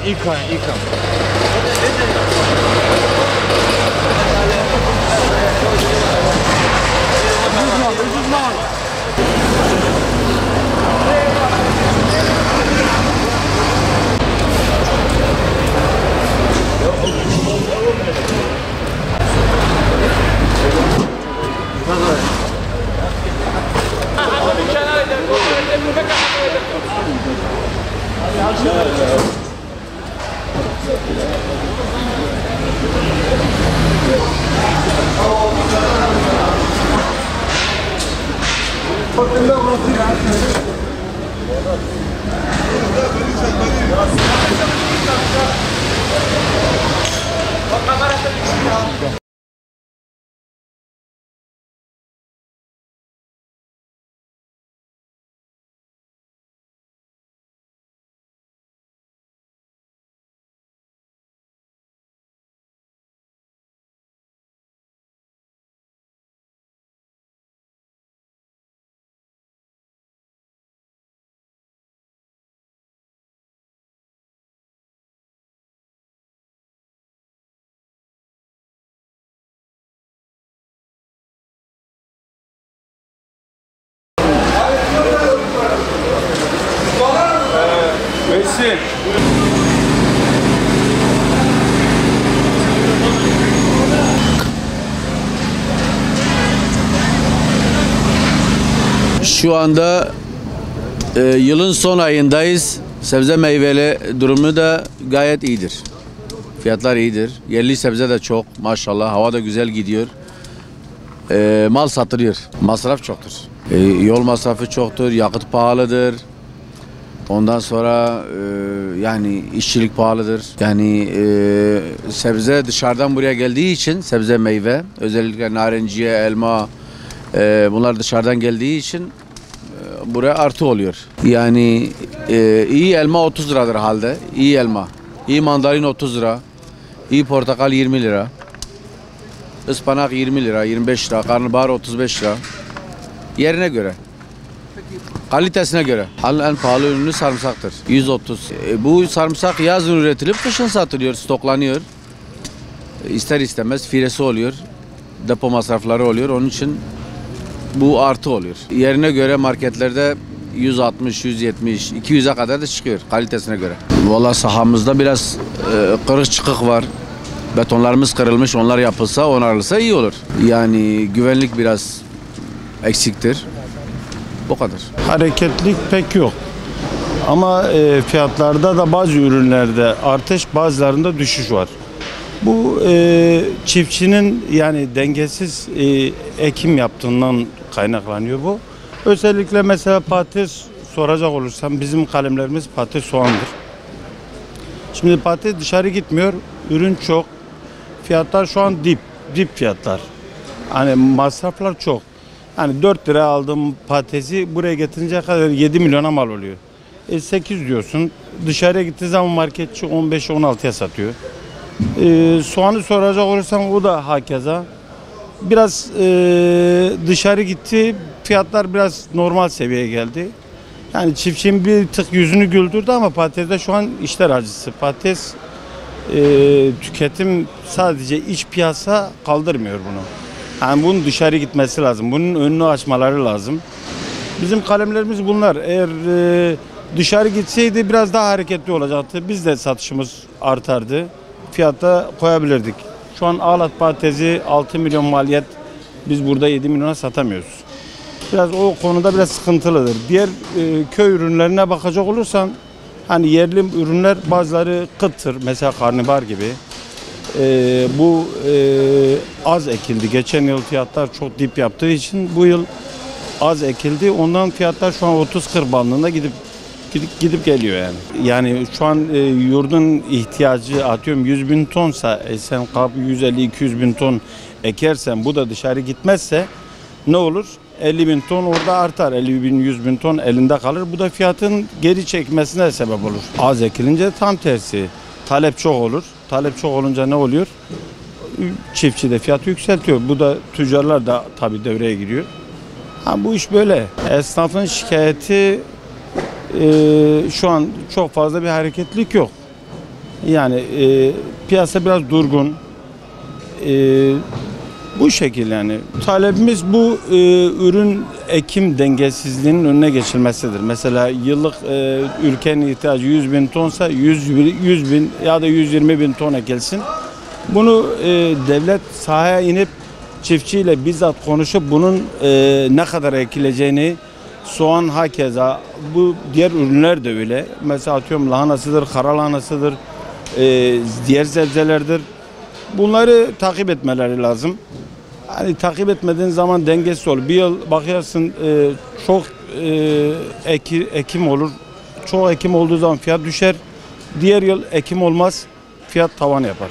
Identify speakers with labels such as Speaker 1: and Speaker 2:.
Speaker 1: İlkan. Ucuz mal. Messi.
Speaker 2: Şu anda yılın son ayındayız. Sebze meyveli durumu da gayet iyidir. Fiyatlar iyidir. Yerli sebze de çok maşallah. Hava da güzel gidiyor. Mal satılıyor. Masraf çoktur. Yol masrafı çoktur. Yakıt pahalıdır. Ondan sonra yani işçilik pahalıdır. Yani sebze dışarıdan buraya geldiği için sebze meyve özellikle narenciye, elma bunlar dışarıdan geldiği için buraya artı oluyor. Yani iyi elma 30 liradır halde. İyi elma. İyi mandalina 30 lira. İyi portakal 20 lira. Ispanak 20 lira, 25 lira. Karnabahar 35 lira. Yerine göre. Kalitesine göre. En pahalı ürünü sarımsaktır. 130. Bu sarımsak yazın üretilip kışın satılıyor, stoklanıyor. İster istemez firesi oluyor. Depo masrafları oluyor. Onun için bu artı oluyor. Yerine göre marketlerde 160, 170, 200'e kadar da çıkıyor kalitesine göre. Vallahi sahamızda biraz kırık çıkık var. Betonlarımız kırılmış, onlar yapılsa, onarılsa iyi olur. Yani güvenlik biraz eksiktir. O kadar.
Speaker 3: Hareketlilik pek yok. Ama fiyatlarda da bazı ürünlerde artış, bazılarında düşüş var. Bu çiftçinin yani dengesiz ekim yaptığından kaynaklanıyor bu. Özellikle mesela patates soracak olursam bizim kalemlerimiz patates soğandır. Şimdi patates dışarı gitmiyor, ürün çok. Fiyatlar şu an dip fiyatlar. Hani masraflar çok. Hani 4 lira aldığım patatesi buraya getirince kadar 7 milyona mal oluyor. 8 diyorsun. Dışarıya gittiği zaman marketçi 15-16'ya satıyor. Soğanı soracak olursam o da hakeza. Biraz dışarı gitti. Fiyatlar biraz normal seviyeye geldi. Yani çiftçinin bir tık yüzünü güldürdü ama patateste şu an işler acısı. Patates tüketim sadece iç piyasa kaldırmıyor bunu. Yani bunun dışarı gitmesi lazım. Bunun önünü açmaları lazım. Bizim kalemlerimiz bunlar. Eğer dışarı gitseydi biraz daha hareketli olacaktı. Biz de satışımız artardı. Fiyata koyabilirdik. Şu an ağlat patatesi 6 milyon maliyet. Biz burada 7 milyona satamıyoruz. Biraz o konuda biraz sıkıntılıdır. Diğer köy ürünlerine bakacak olursan hani yerli ürünler bazıları kıttır. Mesela karnabahar gibi. Bu az ekildi. Geçen yıl fiyatlar çok dip yaptığı için bu yıl az ekildi. Ondan fiyatlar şu an 30-40 bandında gidip geliyor yani. Yani şu an yurdun ihtiyacı atıyorum 100 bin tonsa sen 150-200 bin ton ekersen bu da dışarı gitmezse ne olur? 50 bin ton orada artar. 50 bin 100 bin ton elinde kalır. Bu da fiyatın geri çekmesine sebep olur. Az ekilince tam tersi. Talep çok olur. Talep çok olunca ne oluyor? Çiftçi de fiyatı yükseltiyor. Bu da tüccarlar da tabii devreye giriyor. Bu iş böyle. Esnafın şikayeti şu an çok fazla bir hareketlilik yok. Yani piyasa biraz durgun. Bu şekil yani. Talebimiz bu ürün ekim dengesizliğinin önüne geçilmesidir. Mesela yıllık ülkenin ihtiyacı 100 bin tonsa 100 bin ya da 120 bin ton ekilsin. Bunu devlet sahaya inip çiftçiyle bizzat konuşup bunun ne kadar ekileceğini, soğan hakeza, bu diğer ürünler de öyle. Mesela atıyorum lahanasıdır, kara lahanasıdır, diğer sebzelerdir. Bunları takip etmeleri lazım. Hani takip etmediğin zaman dengesiz olur. Bir yıl bakıyorsun çok ekim olur. Çok ekim olduğu zaman fiyat düşer. Diğer yıl ekim olmaz, fiyat tavan yapar.